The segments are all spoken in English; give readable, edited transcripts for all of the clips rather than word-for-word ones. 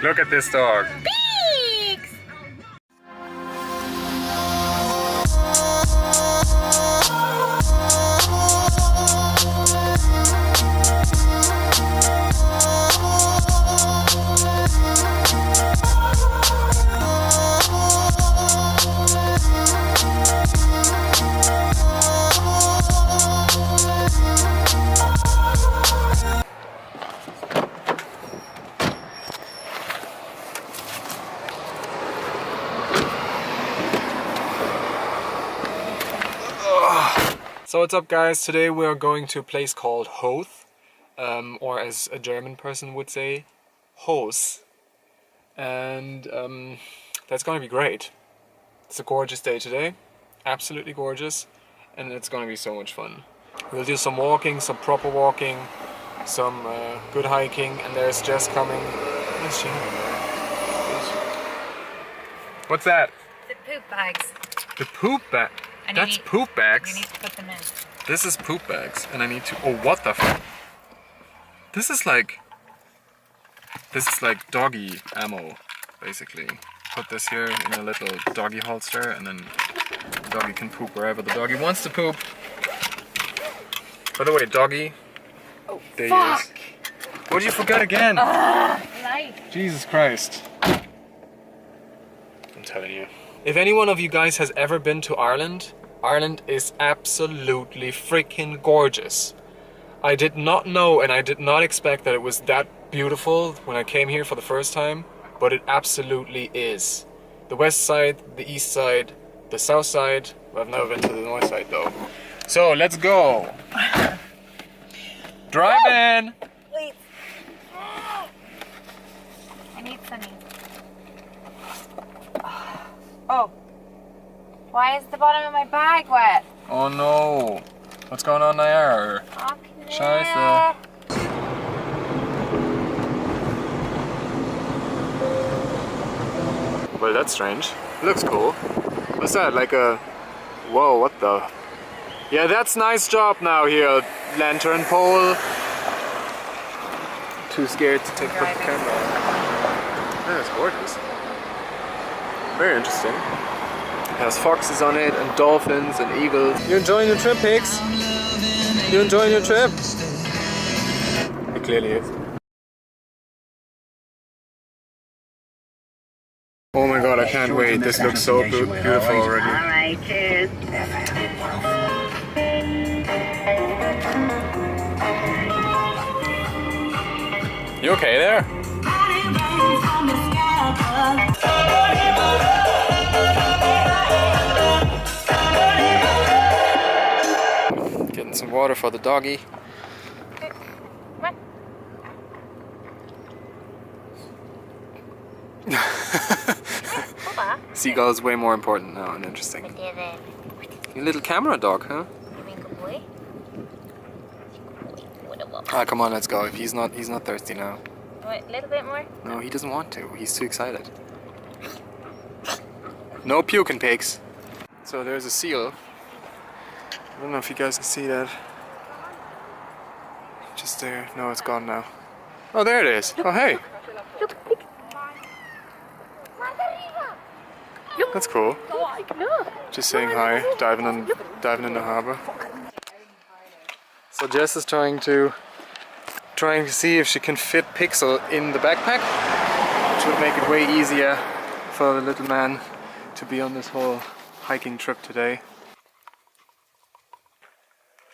Look at this dog. Peeks! So what's up guys, today we are going to a place called Howth, or as a German person would say, Howth, and that's going to be great. It's a gorgeous day today, absolutely gorgeous, and it's going to be so much fun. We'll do some walking, some proper walking, some good hiking, and there's Jess coming. Where's she? What's that? The poop bags. The poop bag. That's poop bags. You need to put them in. This is poop bags, and I need to. Oh, what the fuck? This is like doggy ammo, basically. Put this here in a little doggy holster, and then the doggy can poop wherever the doggy wants to poop. By the way, doggy. Oh, there fuck! he is. What did you forget again? Light. Jesus Christ. I'm telling you. If any one of you guys has ever been to Ireland, Ireland is absolutely freaking gorgeous. I did not know and I did not expect that it was that beautiful when I came here for the first time, but it absolutely is. The west side, the east side, the south side. Well, I've never been to the north side though. So let's go. Drive in. Wait. I need sunny. Oh. Why is the bottom of my bag wet? Oh no. What's going on there? Okay. Scheiße. Well, that's strange. Looks cool. What's that? Like a... Whoa, what the... Yeah, that's nice job now here. Lantern pole. Too scared to put the camera on. Yeah, it's gorgeous. Very interesting. It has foxes on it, and dolphins, and eagles. You enjoying your trip, Hicks? You enjoying your trip? It clearly is. Oh my god, I can't wait. This looks so beautiful already. Alright, cheers. You okay there? Getting some water for the doggy. What? Seagull is way more important now and interesting. You little camera dog, huh? Good boy. Ah, come on, let's go. If he's not thirsty now. Wait, a little bit more. No, he doesn't want to. He's too excited. No puking pigs. So there's a seal. I don't know if you guys can see that. Just there. No, it's gone now. Oh, there it is. Oh, hey. That's cool. Just saying hi, diving in the harbor. So Jess is trying to see if she can fit Pixel in the backpack, which would make it way easier for the little man to be on this whole hiking trip today.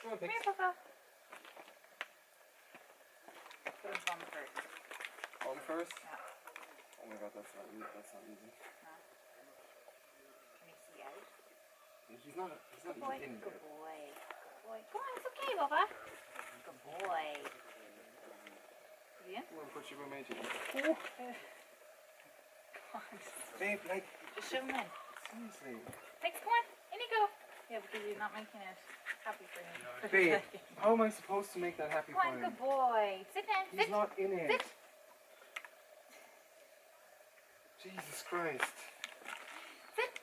Come on, Pix. On first? Yeah. Oh my god, that's not easy. No. Can you see out? He's not even in there. Good boy. Good boy. Come on, it's okay, Bubba. Good boy. Yeah? Come on, put your magic. Come on. Babe, like, Just shove him in. seriously. Thanks, come on. In you go. Yeah, because you're not making it happy for him. Babe, how am I supposed to make that happy Come for on, him? good boy. Sit down. He's Sit. not in it. Sit. Jesus Christ. Sit.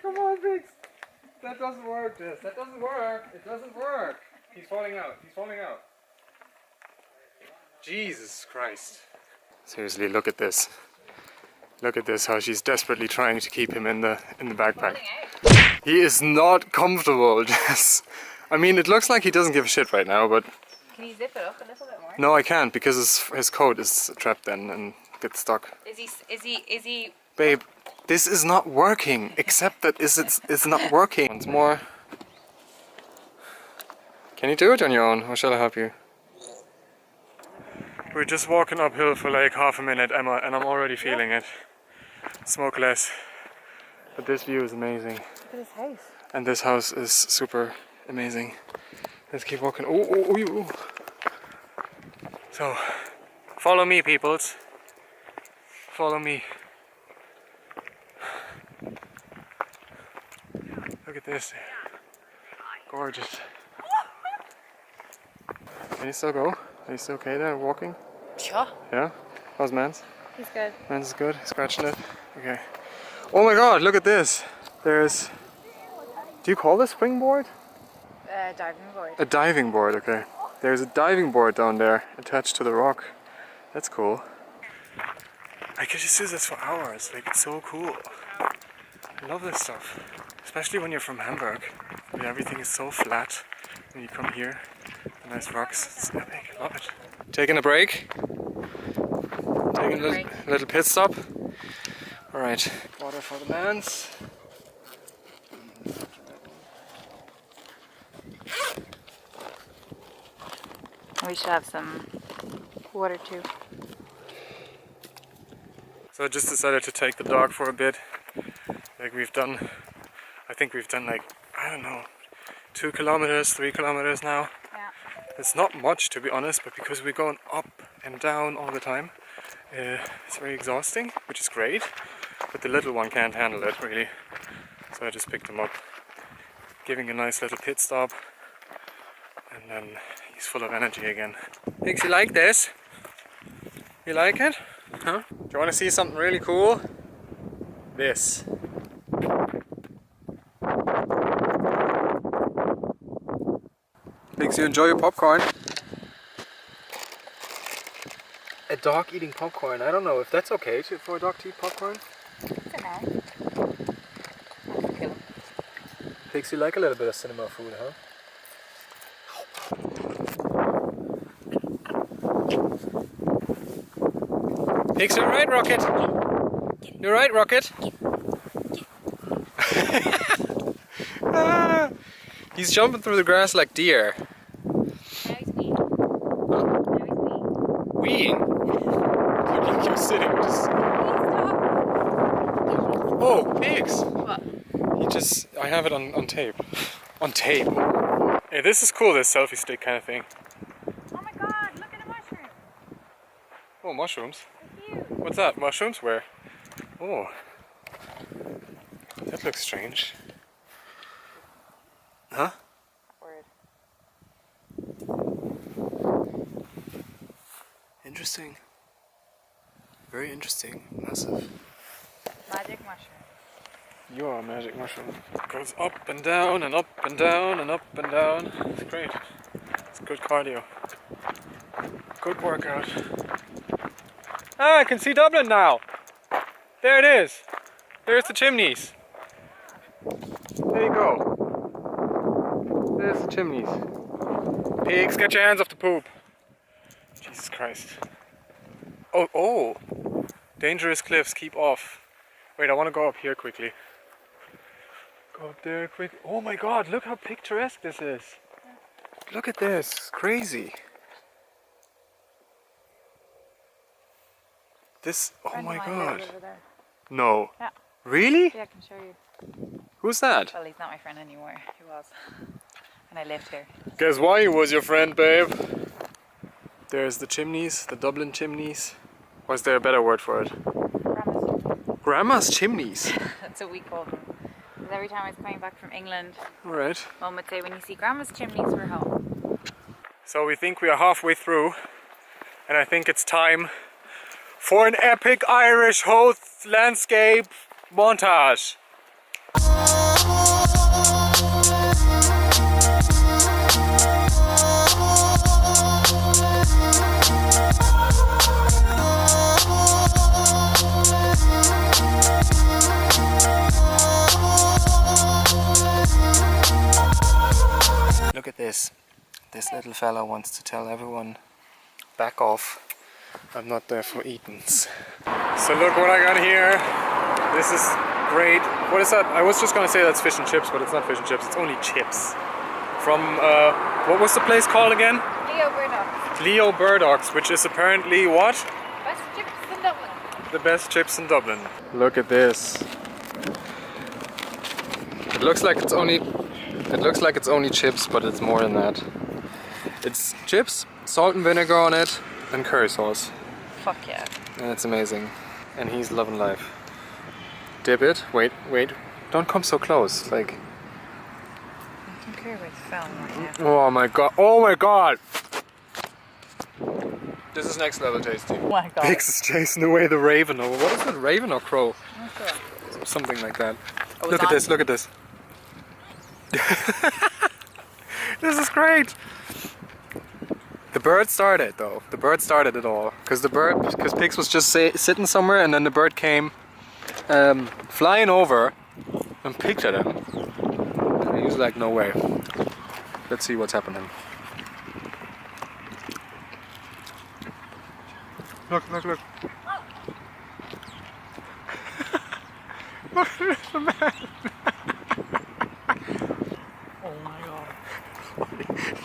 Come on, Vix. That doesn't work, Jess. That doesn't work. It doesn't work. He's falling out. He's falling out. Jesus Christ. Seriously, look at this. Look at this, how she's desperately trying to keep him in the backpack. He is not comfortable, Jess. I mean, it looks like he doesn't give a shit right now, but... Can you zip it up a little bit more? No, I can't, because his coat is trapped then and gets stuck. Is he... Babe, this is not working. Except that it's not working. Once more. Can you do it on your own, or shall I help you? We're just walking uphill for like half a minute, Emma, and I'm already feeling it. Smoke less. But this view is amazing. Look at this house. And this house is super amazing. Let's keep walking. Ooh. So, follow me, peoples. Follow me. Look at this. Gorgeous. Can you still go? Are you still okay there walking? Sure. Yeah? How's Mans? He's good. Mans is good? Scratching it? Okay. Oh my god, look at this! There's... Do you call this springboard? Diving board. A diving board, okay. There's a diving board down there attached to the rock. That's cool. I could just use this for hours, like it's so cool. I love this stuff. Especially when you're from Hamburg. Where everything is so flat. When you come here, the nice rocks, it's epic, love it. Taking a break? Taking a little pit stop? Alright, water for the mans. We should have some water too. So I just decided to take the dog for a bit. Like we've done, I think we've done like, I don't know, 2 kilometers, 3 kilometers now. Yeah. It's not much to be honest, but because we're going up and down all the time, it's very exhausting, which is great. But the little one can't handle it really. So I just picked him up, giving a nice little pit stop. And then he's full of energy again. Pigs, you like this? You like it? Huh? Do you want to see something really cool? This. Pigs, you enjoy your popcorn? A dog eating popcorn. I don't know if that's okay for a dog to eat popcorn. It's okay. Kill him. Pigs, you like a little bit of cinema food, huh? Pigs, you're right, Rocket. You're right, Rocket. He's jumping through the grass like deer. Now he's weeing. Now he's weeing. Weeing? Look, you're sitting. Just... Stop. Oh, pigs! What? I have it on tape. On tape. Hey, this is cool, this selfie stick kind of thing. Oh my god, look at the mushroom. Oh, mushrooms. They're huge. What's that? Mushrooms? Where? Oh. That looks strange. Huh? Word. Interesting. Very interesting. Massive. Magic mushroom. You are a magic mushroom. It goes up and down and up and down and up and down. It's great. It's good cardio. Good workout. Ah, I can see Dublin now. There it is. There's the chimneys. There you go. There's the chimneys. Pigs, get your hands off the poop. Jesus Christ. Oh. Dangerous cliffs, keep off. Wait, I want to go up here quickly. Go up there quick. Oh my god, look how picturesque this is. Look at this, crazy. This, oh Friend of my mine god. lives over there. No. Yeah. Really? Yeah, I can show you. Who's that? Well, he's not my friend anymore. He was. And I lived here. Guess why he was your friend, babe? There's the chimneys, the Dublin chimneys. Or is there a better word for it? Grandma's. Grandma's chimneys. That's what we called them. Because every time I was coming back from England, Alright. Mum would say, when you see Grandma's chimneys, we're home. So we think we are halfway through. And I think it's time for an epic Irish Howth landscape montage. this. This little fella wants to tell everyone, back off. I'm not there for eatings. So look what I got here. This is great. What is that? I was just gonna say that's fish and chips, but it's not fish and chips. It's only chips. From, what was the place called again? Leo Burdock. Leo Burdock's, which is apparently what? Best chips in Dublin. The best chips in Dublin. Look at this. It looks like it's only chips, but it's more than that. It's chips, salt and vinegar on it, and curry sauce. Fuck yeah. And it's amazing. And he's loving life. Dip it. Wait. Don't come so close. Like. I don't care about the film right now. Oh my god. Oh my god. This is next level tasty. Oh my god. Pix is chasing away the raven. Or what is it? Raven or crow? I'm not sure. Something like that. Oh, Look at this. Look at this. This is great. The bird started though. The bird started it all. Because Pix was just sitting somewhere, and then the bird came flying over and picked at him. And he was like, no way. Let's see what's happening. Look. Look at the man. Oh my god.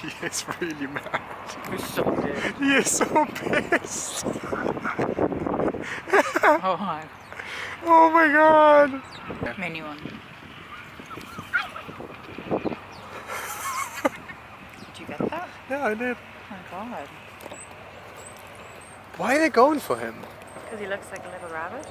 He is really mad. He's so good. He is so pissed. Oh my. Oh my god. Menu one. Did you get that? Yeah, I did. Oh my god. Why are they going for him? Because he looks like a little rabbit.